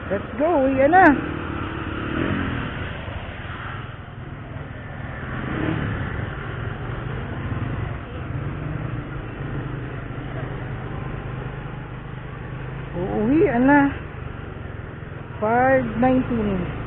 Let's go, yan na. Uuwian na. 5:19.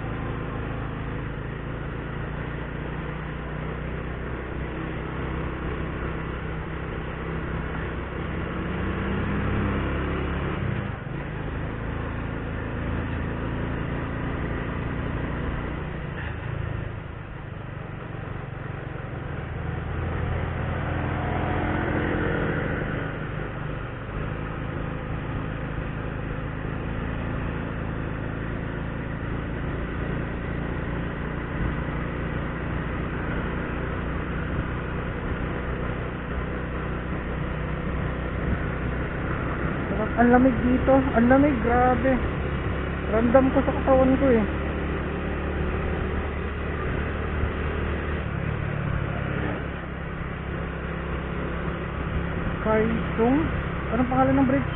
Ang lamig dito, ang lamig, grabe. Ramdam ko sa katawan ko eh. Kaisong? Anong pangalan ng bridge?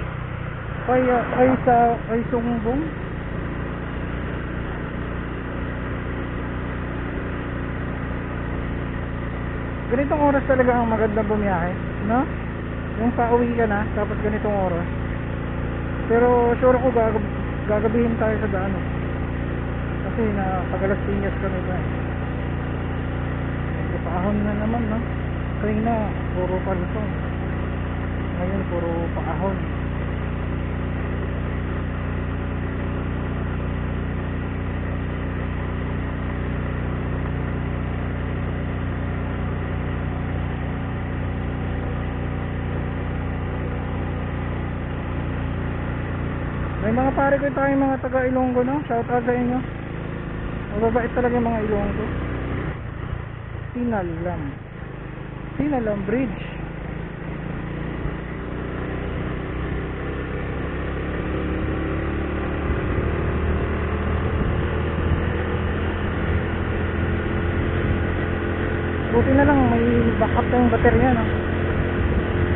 Kaisongbong? Ganitong oras talaga ang maganda bumiyahe, no? Yung pauwi ka na, tapos ganitong oras. Pero sure ako gagabihin tayo sa daan eh. Kasi napagalas Piñas kami ba eh. Paahon na naman, no? Kanina puro palusong, ngayon puro paahon. May mga pare ko tayong mga taga Ilonggo, no? Shout out sa inyo. Mababait talaga yung mga Ilonggo. Sinalam Bridge. Buti na lang may backup na yung baterya, no?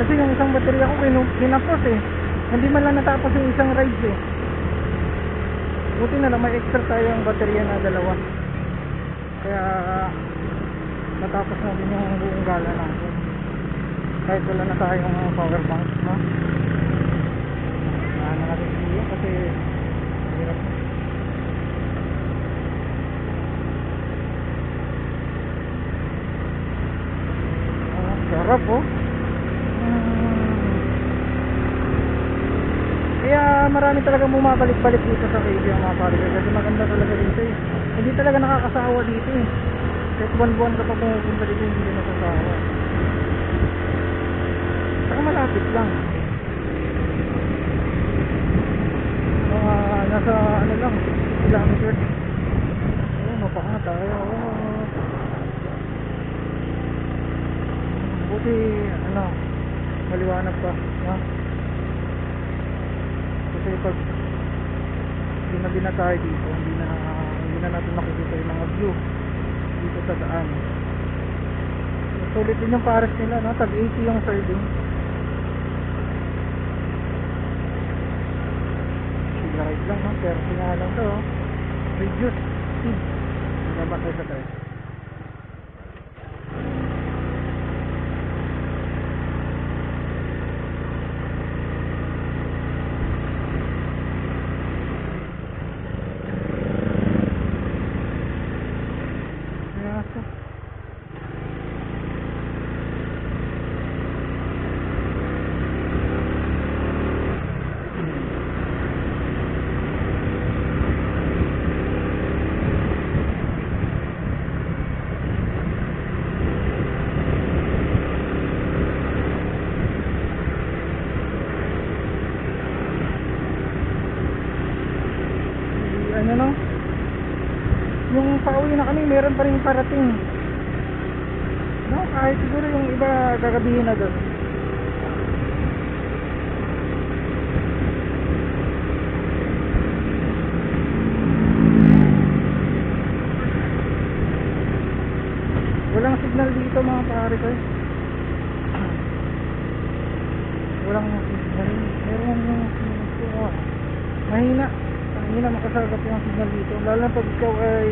Kasi yung isang baterya ko kinapos eh. Hindi man lang natapos yung isang ride eh. Buti na lang may extra tayong baterya na dalawa. Kaya natapos na din yung buong gala natin. Kahit wala na tayong power bank, no? Ano natin siya kasi hirap na. Sarap oh. Kaya marami talaga bumabalik-balik dito sa Cavite ang mga pare kasi maganda talaga dito eh. Hindi talaga nakakasawa dito eh. Kahit buwan-buwan ka pa pumupunta dito hindi nakasawa. Saka malapit lang. Mga nasa ano lang, kilometers. Mapaka tayo. Buti ano, maliwanag pa, ha? Kasi pag ginabi na tayo dito, hindi na natin makikita yung mga view dito sa daan. Sulit din yung pares nila, no? Tag 80 yung serving. Sila ride lang, no? Pero singalan to, reduce speed. Hindi ba tayo sa tayo? Ano no? Yung pauwi na kami, meron pa rin parating. No, kahit siguro yung iba gagabihin na doon. Walang signal dito mga pare ko. Walang signal. Meron yung mahina. Hindi na makasagap yung signal dito, lalo na pag ikaw ay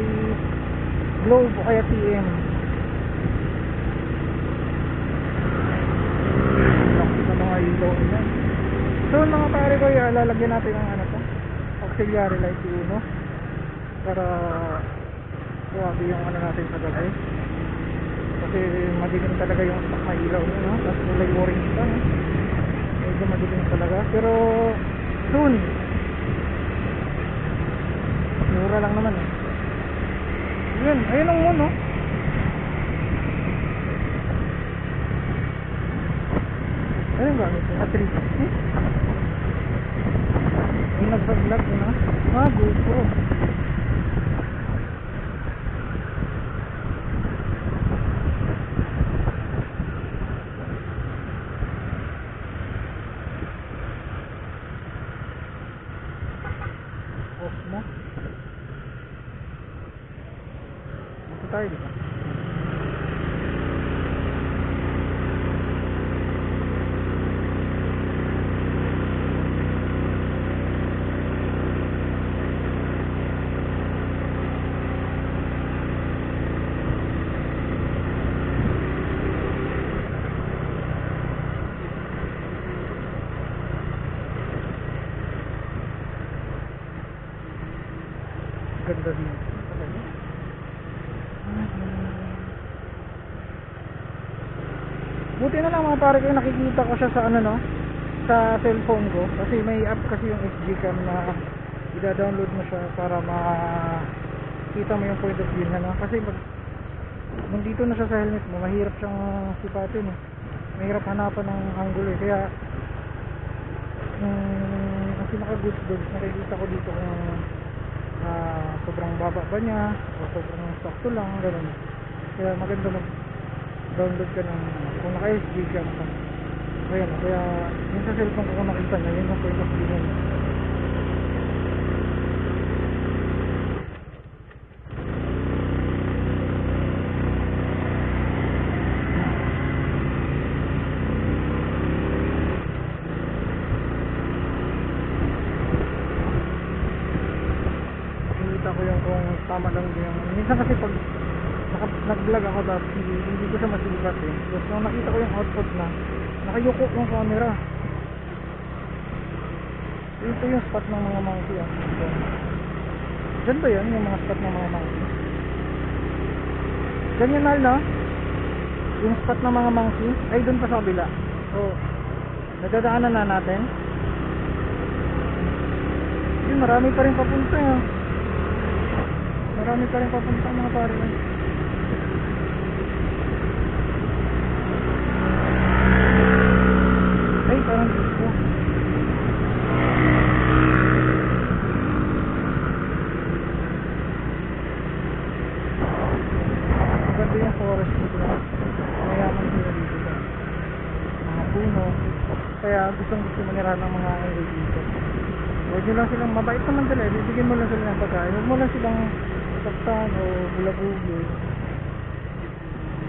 Globe o kaya TM. Laki na mga ilaw nila. So mga pare ko, lalagyan natin ng ano to, auxiliary light uno para suwabi yung ano natin sa gabi. Kasi madilim talaga yung stock na ilaw nyo, no? Tapos kulay orange pa, no? Medyo madilim talaga, pero soon. Mura lang naman eh. Yun, ayun ang moon, no? Ayun ba? At 360. Yung nagpa-vlog, no? GoPro. Off mo. Dito tayo, dito. Ganda din. Buti na lang mga pare ko, nakikita ko siya sa ano, no, sa cellphone ko, kasi may app kasi yung SD cam na i-download mo siya para makita mo yung point of view na, no? Kasi pag nandito na siya sa helmet mo, mahirap siyang sipatin eh. Mahirap hanapan ng angle eh. Kaya ang pinaka good doon, nakikita ko dito kung sobrang baba ba niya o sobrang sakto lang, gano'n. Kaya maganda mag-download ka ng kung naka-SD cam ka. Ayan, kaya yun sa cellphone ko kung nakita niya, yun ang point of view niya. Ko yung kung tama lang yung minsan kasi pag nag-vlog ako tapos hindi ko siya masikat eh. Tapos nung nakita ko yung output na nakayuko yung camera. Ito yung spot ng mga monkey ah. Diyan ba yan yung mga spot ng mga monkey? Ganyan na, no? Yung spot ng mga monkey ay doon pa sa kabila. So nadadaanan na natin. Yun, marami pa rin papunta eh. Marami pa rin papunta mga pare. Ay, parang dito. Maganda yung forest dito. Mayaman sila dito. Mga puno. Kaya gusto manirahan ng mga angel dito. Huwag nyo lang silang, mabait naman sila. Bibigyan mo lang sila ng pagkain. Huwag mo lang silang saktan o bulabugi.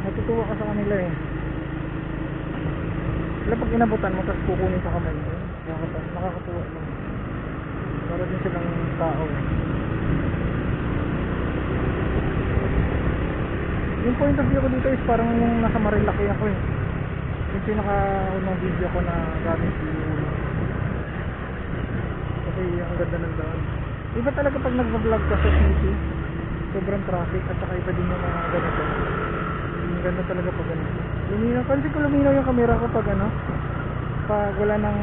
Matutuwa ka sa kanila eh. Sila pag inabutan mo tapos kukunin sa kamay mo, nakakatuwa lang. Para din silang tao eh. Yung point of view ko dito is parang yung nasa Marilaki ako eh. Yung pinaka-unang video ko na gamit yung kasi ang ganda ng daan. Iba talaga pag nag-vlog ka sa city, sobrang traffic at saka iba din yung mga ganito. Yung ganda talaga pag ganito. Luminaw, pansin ko luminaw yung camera ko pag ano, pag wala ng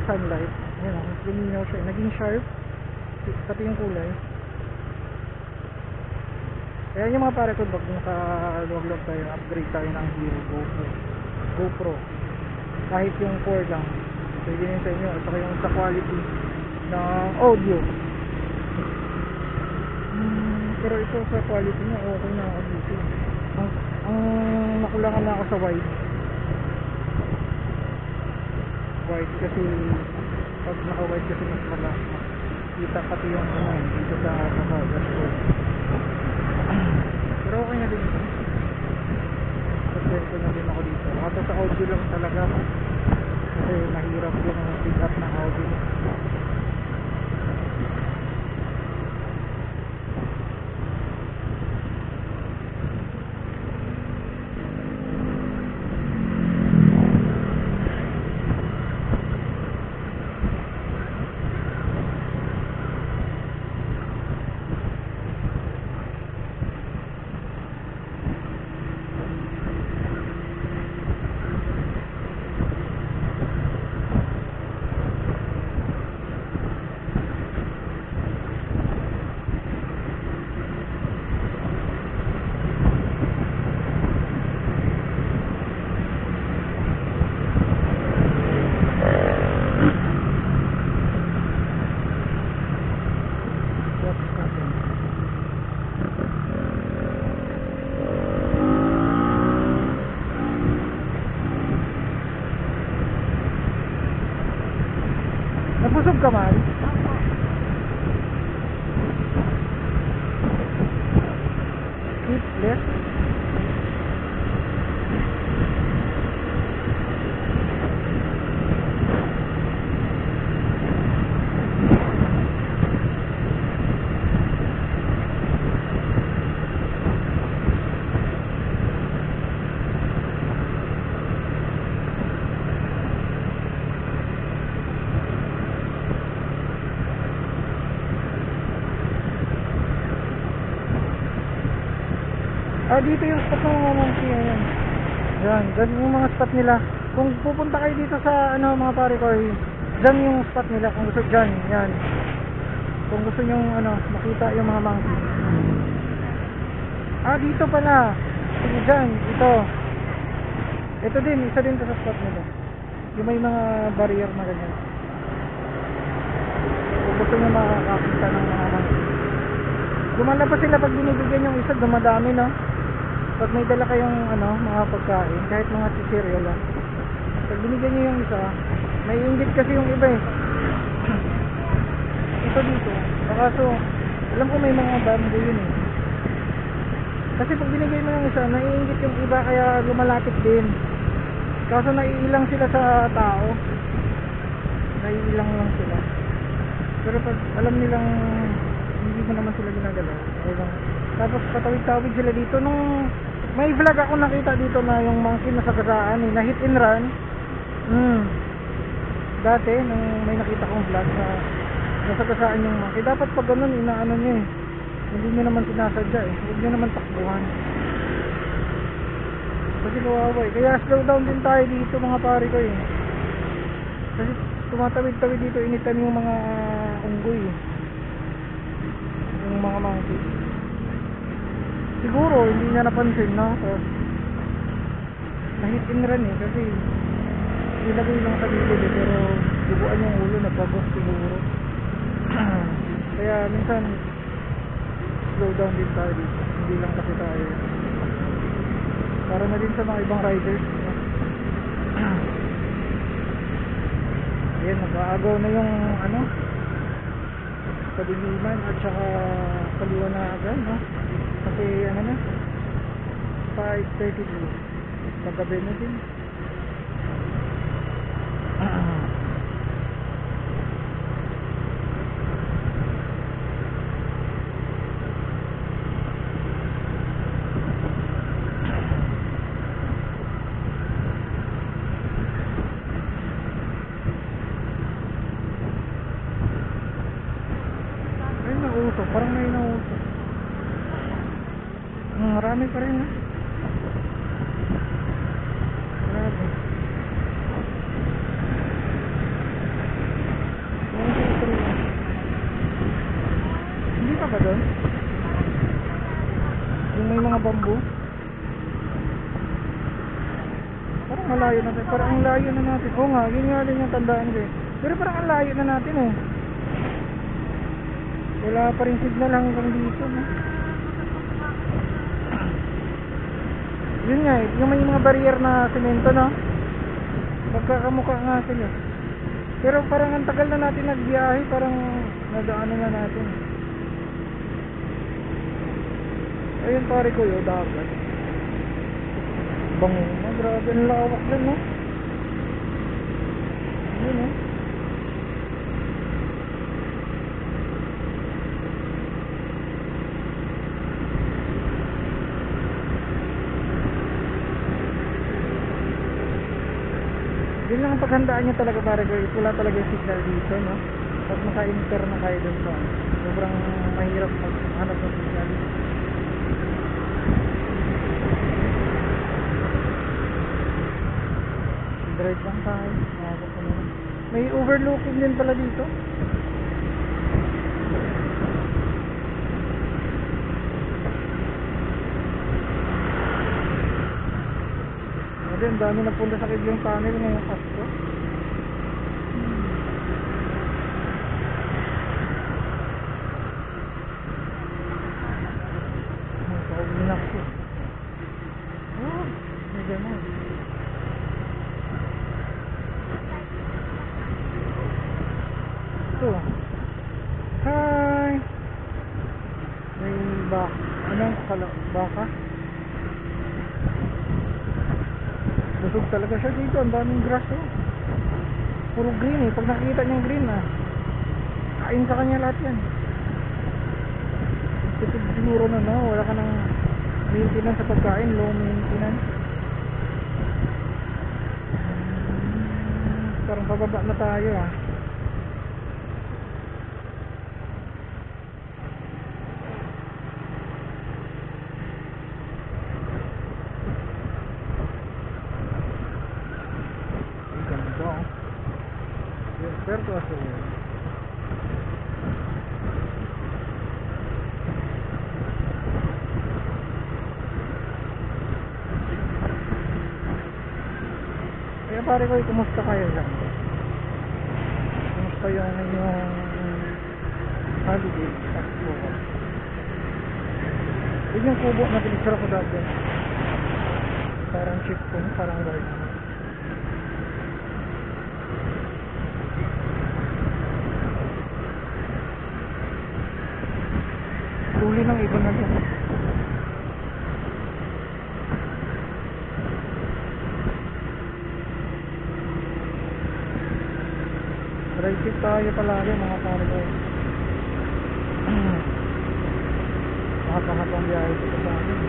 sunlight. Ayan o, luminaw siya. Naging sharp, pati yung kulay. Kaya yung mga pare ko, pag naka-vlog tayo, upgrade tayo ng Hero GoPro. Kahit yung 4 lang. Pwede nyo sa inyo at saka yung sa quality ng audio. Pero ito sa quality nya okay na audio. Ang nakulangan na ako sa wide kasi pag naka wide kasi mas malaki kita pati yung dito sa dashboard. Pero okay na din ito. Successful na din ako dito. Kaso sa audio lang talaga kasi mahirap yung pick up ng audio. keep left. Dito yung spot ng mga monkey. Ayan. Yan, dyan yung mga spot nila. Kung pupunta kayo dito sa mga pare ko, dyan yung spot nila. Kung gusto dyan, yan. Kung gusto nyo makita yung mga monkey. Dito pala. Sige dyan, ito. Ito din, isa din to sa spot nila. Yung may mga barrier na ganyan. Kung gusto nyo makakakita ng mga monkey. Lumalabas sila pag binibigyan yung isa, dumadami, no? Pag may dala kayong mga pagkain, kahit mga cereal lang. Pag binigyan nyo yung isa, may inggit kasi yung iba eh. Ito dito. Kaso, alam ko may mga bamboo yun eh. Kasi pag binigay mo yung isa, naiinggit yung iba kaya lumalapit din. Kaso naiilang sila sa tao. Naiilang lang sila. Pero pag alam nilang hindi mo naman sila ginagalaw, okay lang. Tapos patawid-tawid sila dito. Nung may vlog ako nakita dito na yung monkey na sagasaan na hit and run. Dati nung may nakita kong vlog na nasagasaan yung monkey, dapat pag ganun inaano nyo eh, hindi nyo naman sinasadya eh, huwag nyo naman takbuhan kasi kawawa eh. Kaya slow down din tayo dito mga pare ko eh, kasi tumatawid-tawid dito, initan yung mga unggoy eh, yung mga monkey. Siguro hindi niya napansin, no? Tapos nahit and run eh, kasi ilagay lang sa gilid eh, pero duguan yung ulo, nagpagos siguro. Kaya minsan slow down din tayo dito, hindi lang kasi tayo para na din sa mga ibang riders, no? Ayan, nag-aagaw na yung kadiliman at saka kaliwanagan, no? Kasi na 5:32 paggabi na din. Ay, nausok, parang may nausok. Marami pa rin, grabe. Hindi pa ba doon? Yung may mga bamboo? Parang malayo na tayo. Parang ang layo na natin. Oo nga, yun nga din yung tandaan ko eh. Pero parang ang layo na natin eh. Wala pa rin signal hanggang dito, no? Yun nga eh, yung may mga barrier na semento, no? Magkakamukha nga sila. Pero parang ang tagal na natin nagbiyahe, parang nadaanan na natin. Ayun pare ko yun, dapat bango na, grabe ang lawak din, no? Yun, no? Yun lang ang paghandaan nyo talaga pare ko, wala talaga yung signal dito, no? Pag maka-enter na kayo dun sa sobrang mahirap maghanap ng signal. Drive lang tayo. May overlooking din pala dito. Ang dami napunta sa Kidling Tunnel ngayong Pasko. Pauwi na ako. Oh, may gano'n. Ito. Hi! May Anong baka? Busog talaga siya dito. Ang daming grass oh. Puro green eh. Pag nakikita niyang green kain sa kanya lahat yan. Tipid siguro na no. Wala ka ng maintenance sa pagkain. Low maintenance. Parang pababa na tayo Puerto Azul. Kaya pare ko, kumusta kayo dyan? Kumusta yung inyong holiday sa buwan? Yun yung kubo na pinicture ko dati. Parang chip ko, parang garden. Huli ng iba na dyan. Right shift tayo palagi mga pare. Mahapang biyahe dito sa akin.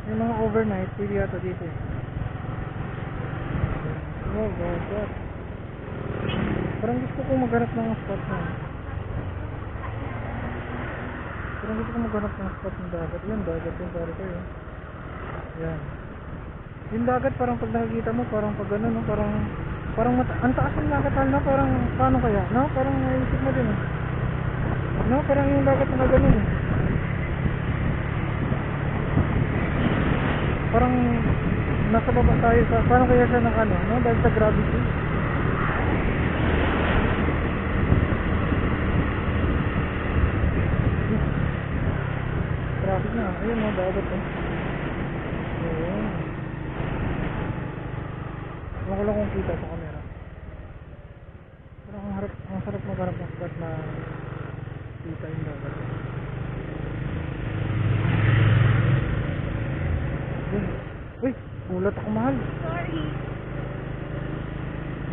Yung mga overnight, pwede yata dito Oh God. Parang gusto ko maghanap ng spot na. Parang gusto ko maghanap ng spot ng dagat. Yan, dagat yung pare ko yun. Yan. Yung dagat parang pag nakikita mo, parang pag ano, no? Parang ang taas yung dagat, no? Parang, paano kaya? No? Parang naisip mo din No? Parang yung dagat na ganun Parang nasa baba tayo sa, paano kaya siya ng ano, no? Dahil sa gravity. Traffic na, ayun no, dagat Ayun. Ewan ko lang kung kita sa camera. Pero ang sarap magharap ng spot na kita yung dagat. Uy, ulat ako mahal. Sorry.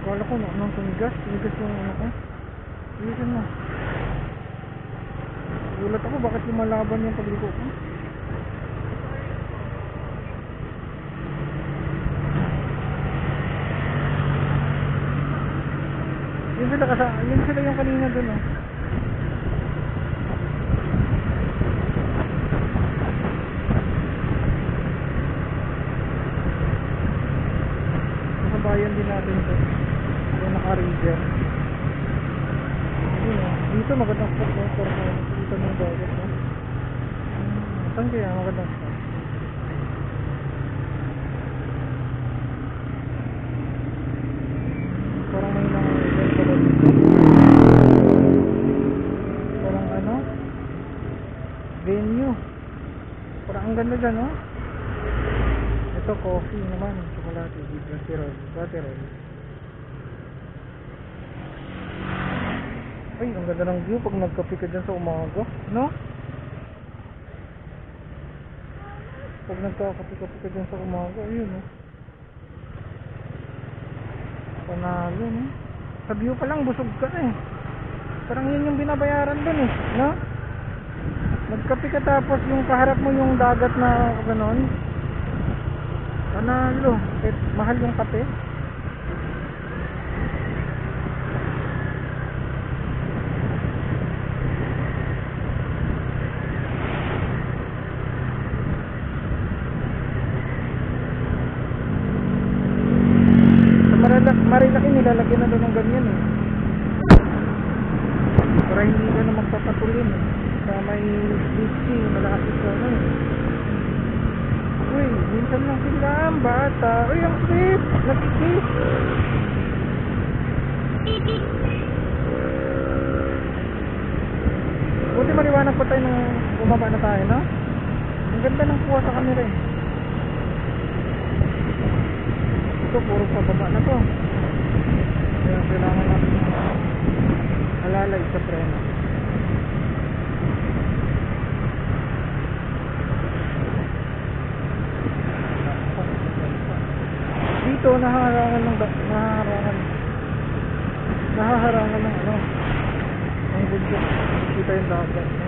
Akala ko nang tumigas yung ano ko. Bilisan mo. Ulat ako, bakit lumalaban yung pagliko ko? Yun sila yung kanina dun Bayan din natin ito yung naka-ranger dito magandang spot dito ng dagat saan kaya magandang spot parang may mga parang ano venue parang ang ganda dyan ito coffee naman chocolate Gaterol. Ay, ang ganda ng view pag nagkape ka dyan sa umaga, no? Pag nagkakape ka dyan sa umaga, ayun, panalo, no? Sa view pa lang, busog ka Parang yun yung binabayaran dun, no? Nagkape ka tapos yung kaharap mo yung dagat na ganon. Panalo, mahal yung kape. Marilaki nilalagyan na doon ng ganyan para hindi ka na magpapatulin sa may beach malakas ito uy, minsan lang sila ang bata uy, ang sweet, nakikis buti maliwanag pa tayo nung bumaba na tayo, no? Ang ganda ng kuha sa camera ito, puro pababa na to Kaya kailangan natin alalay sa preno. Dito nahaharangan ng ano ang bundok. Kita yung dagat, no?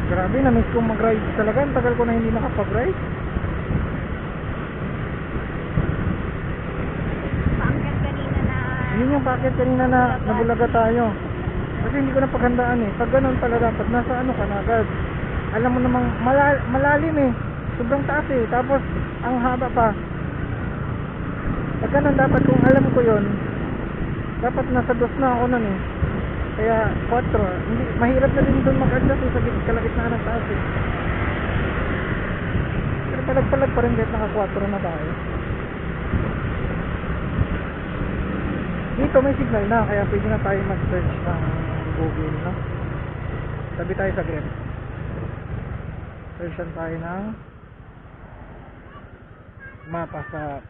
Grabe, na-miss kong mag-ride talaga. Ang tagal ko na hindi nakapag-ride. Packet kanina na... Yun yung packet kanina na nabulaga tayo. Kasi hindi ko na paghandaan eh. Pag ganun talaga, pag nasa ano ka na agad, alam mo namang malalim eh. Sobrang taas eh. Tapos, ang haba pa. Pag ganun, dapat kung alam ko yon, dapat nasa dos na ako nun eh. Kaya 4, hindi mahirap na din doon mag-adjust eh, sa kalagitnaan ng taas eh. Pero palag-palag pa rin kahit naka 4 na tayo. Dito may signal na, kaya pwede na tayo mag-search ng Google, no? Tabi tayo sa grip. Searchan tayo ng mapa sa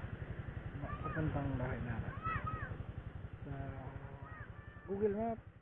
papuntang bahay natin sa Google Maps.